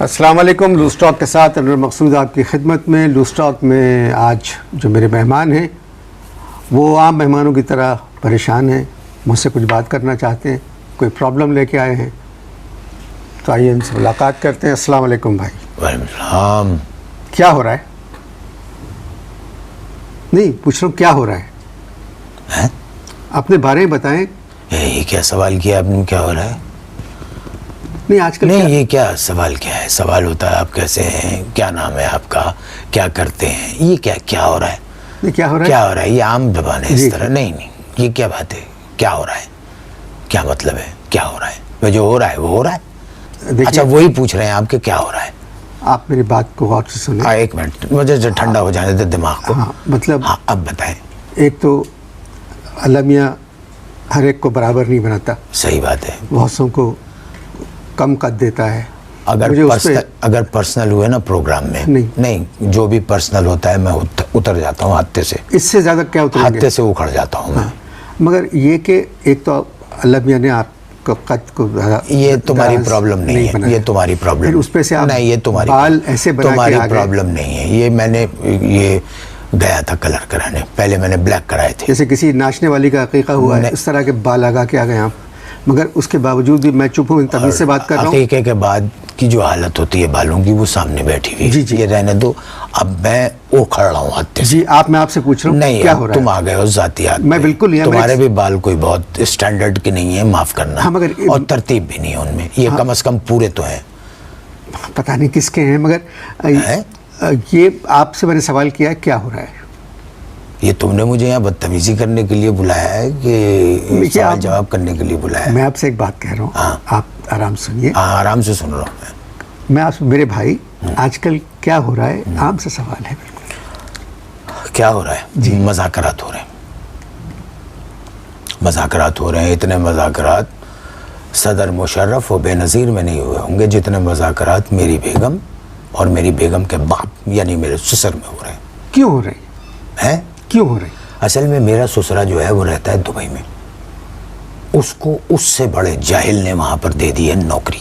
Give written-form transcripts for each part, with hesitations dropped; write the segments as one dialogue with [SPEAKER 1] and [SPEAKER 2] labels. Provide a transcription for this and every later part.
[SPEAKER 1] السلام علیکم. Loose talk کے ساتھ انور مقصود آپ کی خدمت میں. لوز ٹاک میں آج جو میرے مہمان ہیں وہ عام مہمانوں کی طرح پریشان ہیں, مجھ سے کچھ بات کرنا چاہتے ہیں, کوئی پرابلم لے کے آئے ہیں, تو آئیے ان سے ملاقات کرتے ہیں. السلام علیکم بھائی.
[SPEAKER 2] وعلیکم السلام.
[SPEAKER 1] کیا ہو رہا ہے؟ نہیں پوچھ رہا ہوں کیا ہو رہا ہے, اپنے بارے میں بتائیں.
[SPEAKER 2] یہ کیا سوال کیا آپ نے, کیا ہو رہا ہے؟
[SPEAKER 1] نہیں آج کل
[SPEAKER 2] نہیں یہ کیا سوال, کیا ہے سوال ہوتا ہے آپ کیسے ہیں, کیا نام ہے آپ کا, کیا کرتے ہیں, یہ کیا ہو رہا ہے,
[SPEAKER 1] کیا ہو رہا ہے,
[SPEAKER 2] کیا ہو رہا ہے, یہ عام زبان ہے اس طرح. نہیں یہ کیا بات ہے, کیا ہو رہا ہے, کیا مطلب ہے, کیا ہو رہا ہے, وہ جو ہو رہا ہے وہ ہو رہا ہے. اچھا وہی پوچھ رہے ہیں آپ کہ کیا ہو رہا ہے.
[SPEAKER 1] آپ میری بات کو غور سے سنیں.
[SPEAKER 2] ایک منٹ مجھے جو ٹھنڈا ہو جانے دے دماغ کو.
[SPEAKER 1] مطلب
[SPEAKER 2] ہاں اب بتائیں.
[SPEAKER 1] ایک تو اللہ میاں ہر ایک کو برابر نہیں بناتا.
[SPEAKER 2] صحیح بات ہے.
[SPEAKER 1] بہت سو کو کم قد دیتا ہے.
[SPEAKER 2] اگر پرسنل ہوئے نا پروگرام میں, نہیں جو بھی پرسنل ہوتا ہے میں اتر جاتا ہوں ہاتھے سے.
[SPEAKER 1] اس سے زیادہ کیا اتریں گے,
[SPEAKER 2] ہاتھے سے اکھڑ جاتا ہوں میں.
[SPEAKER 1] مگر یہ کہ ایک تو اللہ میاں نے آپ کو قد کو
[SPEAKER 2] یہ تمہاری پرابلم نہیں ہے, یہ تمہاری پرابلم
[SPEAKER 1] اس پہ سے
[SPEAKER 2] نہیں, یہ
[SPEAKER 1] بال ایسے بنا کے
[SPEAKER 2] پرابلم نہیں ہے. یہ میں نے یہ گیا تھا کلر کرانے, پہلے میں نے بلیک کرائے تھے.
[SPEAKER 1] جیسے کسی ناچنے والی کا عقیقہ ہوا ہے اس طرح کے بال لگا کے آ گئے آپ, مگر اس کے باوجود بھی میں چپ ہوں, تمیز سے بات کر رہا ہوں.
[SPEAKER 2] عقیقے کے بعد کی جو حالت ہوتی ہے بالوں کی وہ سامنے بیٹھی ہوئی.
[SPEAKER 1] جی
[SPEAKER 2] یہ رہنے دو, اب میں اکھڑ رہا ہوں ہاتھے سے.
[SPEAKER 1] جی میں آپ سے پوچھ رہا ہوں
[SPEAKER 2] نہیں
[SPEAKER 1] کیا ہو رہا ہے.
[SPEAKER 2] تم آ گئے ہو ذاتیات.
[SPEAKER 1] میں بالکل
[SPEAKER 2] تمہارے بھی بال کوئی بہت اسٹینڈرڈ کے نہیں ہے, معاف کرنا, اور ترتیب بھی نہیں ہے ان میں. یہ کم از کم پورے تو ہیں,
[SPEAKER 1] پتہ نہیں کس کے ہیں, مگر یہ آپ سے میں نے سوال کیا ہے کیا ہو رہا ہے.
[SPEAKER 2] یہ تم نے مجھے یہاں بدتمیزی کرنے کے لیے بلایا ہے کہ سوال جواب کرنے کے لیے بلایا ہے؟
[SPEAKER 1] میں آپ سے ایک بات کہہ رہا ہوں, آپ آرام سنیے.
[SPEAKER 2] ہاں آرام سے سن رہا ہوں
[SPEAKER 1] میں آپ سے. میرے بھائی آج کل کیا ہو رہا ہے, عام سے سوال ہے. بالکل
[SPEAKER 2] کیا ہو رہا ہے جی, مذاکرات ہو رہے ہیں, مذاکرات ہو رہے ہیں. اتنے مذاکرات صدر مشرف و بے نظیر میں نہیں ہوئے ہوں گے جتنے مذاکرات میری بیگم اور میری بیگم کے باپ یعنی میرے سسر میں ہو رہے ہیں.
[SPEAKER 1] کیوں ہو رہے
[SPEAKER 2] ہیں؟
[SPEAKER 1] کیوں ہو رہے ہیں؟
[SPEAKER 2] اصل میں میرا سسرا جو ہے وہ رہتا ہے دبئی میں. اس کو اس سے بڑے جاہل نے وہاں پر دے دی ہے نوکری.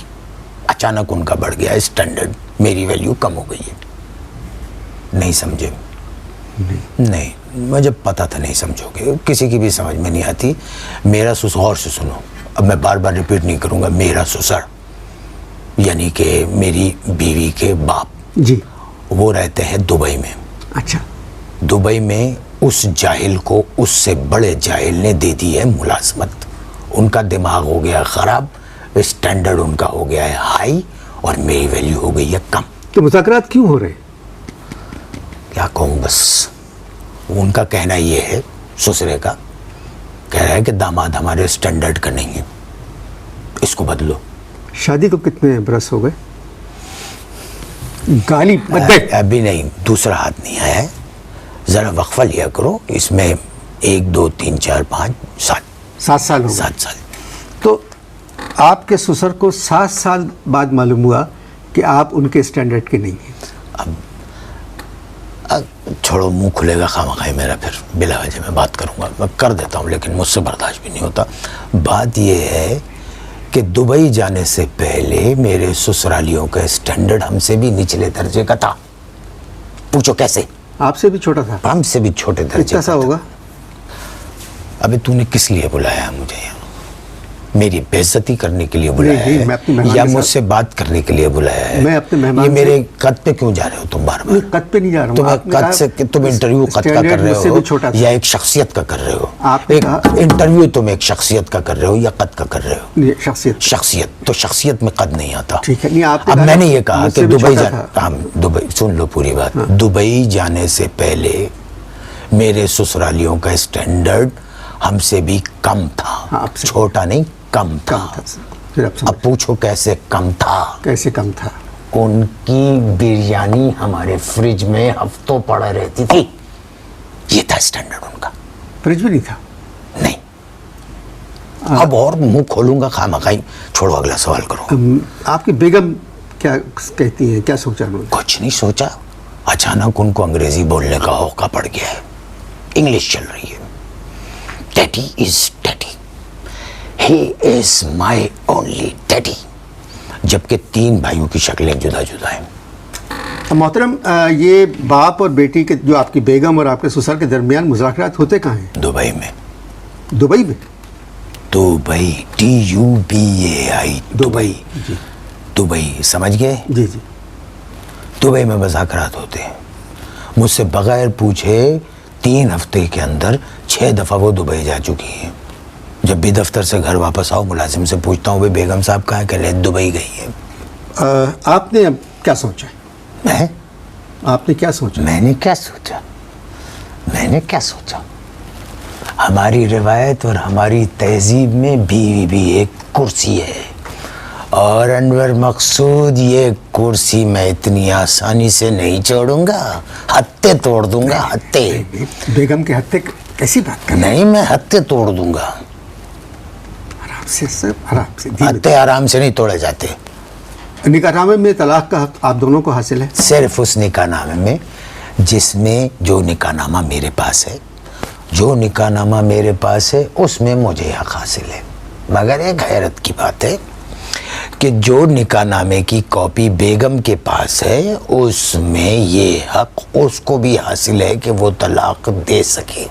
[SPEAKER 2] اچانک ان کا بڑھ گیا اسٹینڈرڈ, میری ویلیو کم ہو گئی ہے. نہیں سمجھے؟ نہیں مجھے پتا تھا نہیں سمجھو گے, کسی کی بھی سمجھ میں نہیں آتی. میرا سسر, غور سے سنو, اب میں بار بار ریپیٹ نہیں کروں گا. میرا سسر یعنی کہ میری بیوی کے باپ
[SPEAKER 1] جی
[SPEAKER 2] وہ رہتے ہیں دبئی میں.
[SPEAKER 1] اچھا.
[SPEAKER 2] دبئی میں اس جاہل کو اس سے بڑے جاہل نے دے دی ہے ملازمت. ان کا دماغ ہو گیا خراب, اسٹینڈرڈ ان کا ہو گیا ہے ہائی, اور میری ویلیو ہو گئی ہے کم.
[SPEAKER 1] تو مذاکرات کیوں ہو رہے ہیں؟
[SPEAKER 2] کیا کہوں, بس ان کا کہنا یہ ہے, سسرے کا کہہ رہا ہے کہ داماد ہمارے اسٹینڈرڈ کا نہیں ہے, اس کو بدلو.
[SPEAKER 1] شادی کو کتنے برس ہو گئے؟ گالی
[SPEAKER 2] ابھی نہیں, دوسرا ہاتھ نہیں آیا ہے. ذرا وقفہ لیا کرو, اس میں 1 2 3 4 5 7
[SPEAKER 1] سال ہو گئے.
[SPEAKER 2] 7 سال.
[SPEAKER 1] تو آپ کے سسر کو 7 سال بعد معلوم ہوا کہ آپ ان کے اسٹینڈرڈ کے نہیں ہیں.
[SPEAKER 2] اب چھوڑو, منہ کھلے گا خامخواہ میرا, پھر بلا وجہ میں بات کروں گا. میں کر دیتا ہوں لیکن مجھ سے برداشت بھی نہیں ہوتا. بات یہ ہے کہ دبئی جانے سے پہلے میرے سسرالیوں کا اسٹینڈرڈ ہم سے بھی نچلے درجے کا تھا. پوچھو کیسے؟
[SPEAKER 1] آپ سے بھی چھوٹا تھا؟
[SPEAKER 2] ہم سے بھی چھوٹے درجے کا
[SPEAKER 1] کیسا ہوگا؟
[SPEAKER 2] ابھی تو نے کس لیے بلایا مجھے یہاں؟ میری بے عزتی کرنے کے لیے بلایا ہے یا مجھ سے بات کرنے کے لیے بلایا ہے؟
[SPEAKER 1] میں اپنے مہمان,
[SPEAKER 2] یہ میرے قد پہ کیوں جا رہے ہو تم بار بار؟
[SPEAKER 1] قد پہ نہیں جا رہا ہوں.
[SPEAKER 2] قد سے تم انٹرویو قد کا کر رہے ہو یا ایک شخصیت کا کر رہے ہو؟ انٹرویو تم ایک شخصیت کا کر رہے ہو یا قد کا کر رہے ہو؟ شخصیت. تو شخصیت میں قد نہیں آتا. اب میں نے یہ کہا کہ دبئی سن لو پوری بات. دبئی جانے سے پہلے میرے سسرالیوں کا اسٹینڈرڈ ہم سے بھی کم تھا. چھوٹا نہیں, کم تھا. اب پوچھو کیسے کم تھا؟
[SPEAKER 1] کیسے کم تھا؟
[SPEAKER 2] ان کی بریانی ہمارے فریج میں ہفتوں پڑا رہتی تھی. یہ تھا اسٹینڈرڈ ان کا.
[SPEAKER 1] فریج بھی نہیں تھا؟
[SPEAKER 2] نہیں. اب اور منہ کھولوں گا خامخواہ. چھوڑو اگلا سوال کرو.
[SPEAKER 1] آپ کی بیگم کیا کہتی ہیں, کیا سوچا انہوں نے؟
[SPEAKER 2] کچھ نہیں سوچا. اچانک ان کو انگریزی بولنے کا ہوکا پڑ گیا ہے. انگلش چل رہی ہے. Daddy is daddy. He is my only daddy. جبکہ 3 بھائیوں کی شکلیں جدا جدا ہیں.
[SPEAKER 1] محترم یہ باپ اور بیٹی کے جو آپ کی بیگم اور آپ کے سسر کے درمیان مذاکرات ہوتے کہاں ہیں؟
[SPEAKER 2] دبئی میں.
[SPEAKER 1] دبئی میں؟
[SPEAKER 2] Dubai DUBAI Dubai.
[SPEAKER 1] جی
[SPEAKER 2] دبئی سمجھ گئے؟
[SPEAKER 1] جی جی.
[SPEAKER 2] دبئی میں مذاکرات ہوتے ہیں. مجھ سے بغیر پوچھے 3 ہفتے کے اندر 6 دفعہ وہ دبئی جا چکی ہیں. جب بھی دفتر سے گھر واپس آؤ ملازم سے پوچھتا ہوں بھائی بیگم صاحب کہاں؟ کہ لے دبئی گئی ہے.
[SPEAKER 1] آپ نے اب کیا سوچا؟ آپ نے کیا سوچا؟
[SPEAKER 2] میں نے کیا سوچا ہماری روایت اور ہماری تہذیب میں بیوی بھی ایک کرسی ہے، اور انور مقصود یہ کرسی میں اتنی آسانی سے نہیں چھوڑوں گا، ہتھے توڑ دوں گا. ہتھے
[SPEAKER 1] بیگم کے ہتھے کیسی بات کر؟
[SPEAKER 2] نہیں، میں ہتھے توڑ دوں گا.
[SPEAKER 1] آرام سے سر، آرام سے.
[SPEAKER 2] ہتھے آرام سے نہیں توڑے جاتے.
[SPEAKER 1] نکاح نامے میں طلاق کا حق آپ دونوں کو حاصل ہے؟
[SPEAKER 2] صرف اس نکاح نامے میں جس میں جو نکاح نامہ میرے پاس ہے اس میں مجھے حق حاصل ہے. مگر ایک حیرت کی بات ہے کہ جو نکاح نامے کی کاپی بیگم کے پاس ہے اس میں یہ حق اس کو بھی حاصل ہے کہ وہ طلاق دے سکے.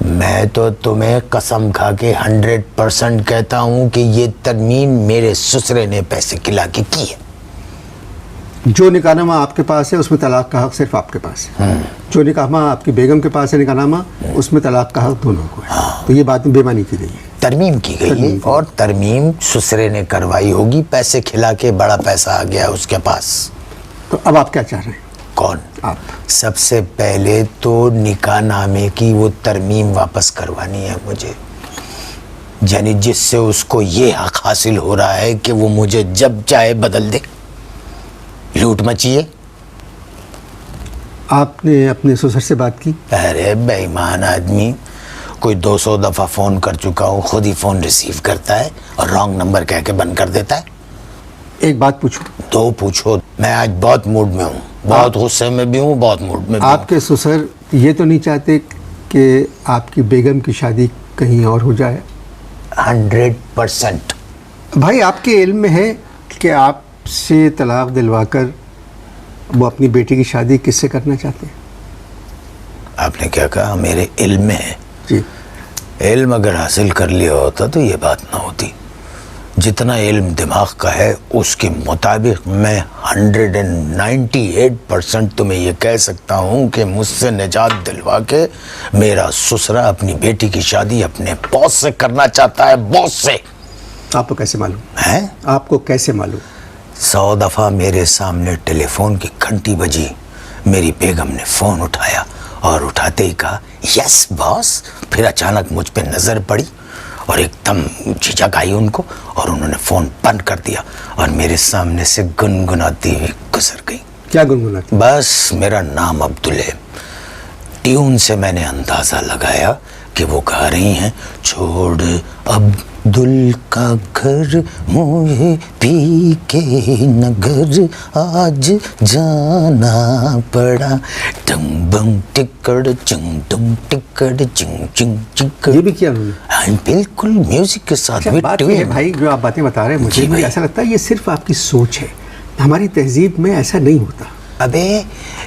[SPEAKER 2] میں تو تمہیں قسم کھا کے 100% کہتا ہوں کہ یہ ترمیم میرے سسرے نے پیسے کھلا کے کی ہے.
[SPEAKER 1] جو نکاح نامہ آپ کے پاس ہے اس میں طلاق کا حق صرف آپ کے پاس ہے. جو نکاح نامہ آپ کی بیگم کے پاس ہے نکاح نامہ اس میں طلاق کا حق دونوں کو ہے. تو یہ بات بے معنی کی گئی ہے.
[SPEAKER 2] ترمیم کی گئی ہے، اور ترمیم سسرے نے کروائی ہوگی. پیسے کھلا کے بڑا پیسہ آ گیا اس کے پاس.
[SPEAKER 1] تو اب آپ کیا چاہ رہے ہیں؟
[SPEAKER 2] کون؟
[SPEAKER 1] آپ.
[SPEAKER 2] سب سے پہلے تو نکاح نامے کی وہ ترمیم واپس کروانی ہے مجھے، یعنی جس سے اس کو یہ حق حاصل ہو رہا ہے کہ وہ مجھے جب چاہے بدل دے. لوٹ مچیے.
[SPEAKER 1] آپ نے اپنے سسر سے بات کی؟
[SPEAKER 2] ارے بے ایمان آدمی، کوئی 200 دفعہ فون کر چکا ہوں، خود ہی فون ریسیو کرتا ہے اور رانگ نمبر کہہ کے بند کر دیتا ہے.
[SPEAKER 1] ایک بات پوچھوں؟
[SPEAKER 2] 2 پوچھو. میں آج بہت موڈ میں ہوں، بہت غصے میں بھی ہوں، بہت موڈ میں بھی ہوں.
[SPEAKER 1] آپ کے سسر یہ تو نہیں چاہتے کہ آپ کی بیگم کی شادی کہیں اور ہو جائے؟
[SPEAKER 2] 100%.
[SPEAKER 1] بھائی آپ کے علم میں ہے کہ آپ سے طلاق دلوا کر وہ اپنی بیٹی کی شادی کس سے کرنا چاہتے ہیں؟
[SPEAKER 2] آپ نے کیا کہا؟ میرے علم میں ہے.
[SPEAKER 1] جی. علم
[SPEAKER 2] اگر حاصل کر لیا ہوتا تو یہ بات نہ ہوتی. جتنا علم دماغ کا ہے اس کے مطابق میں 198% تمہیں یہ کہہ سکتا ہوں کہ مجھ سے نجات دلوا کے میرا سسرا اپنی بیٹی کی شادی اپنے باس سے کرنا چاہتا ہے. باس سے.
[SPEAKER 1] آپ کو کیسے معلوم
[SPEAKER 2] ہے؟
[SPEAKER 1] آپ کو کیسے معلوم؟
[SPEAKER 2] 100 دفعہ میرے سامنے ٹیلی فون کی گھنٹی بجی، میری بیگم نے فون اٹھایا اور اٹھاتے ہی کہا یس باس. پھر اچانک مجھ پہ نظر پڑی اور ایک دم جھجک آئی ان کو، اور انہوں نے فون بند کر دیا اور میرے سامنے سے گنگناتی ہوئی گزر گئی.
[SPEAKER 1] کیا گنگناتی؟
[SPEAKER 2] بس میرا نام عبدل ہے. ٹیون سے میں نے اندازہ لگایا کہ وہ گا رہی ہیں چھوڑ عبدل کا گھر مجھے پی کے نگر آج جانا پڑا ٹم بم ٹکڑ چنگ ٹم ٹکڑ چنگ چنگ چکڑ.
[SPEAKER 1] یہ بھی کیا انہوں نے؟
[SPEAKER 2] ہاں بالکل میوزک کے ساتھ.
[SPEAKER 1] بات یہ ہے بھائی جو آپ باتیں بتا رہے ہیں مجھے بھی ایسا لگتا ہے یہ صرف آپ کی سوچ ہے، ہماری تہذیب میں ایسا نہیں ہوتا.
[SPEAKER 2] ابے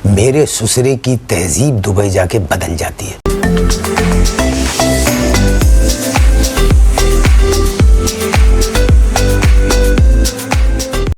[SPEAKER 2] میرے سسرے کی تہذیب دبئی جا کے بدل جاتی ہے.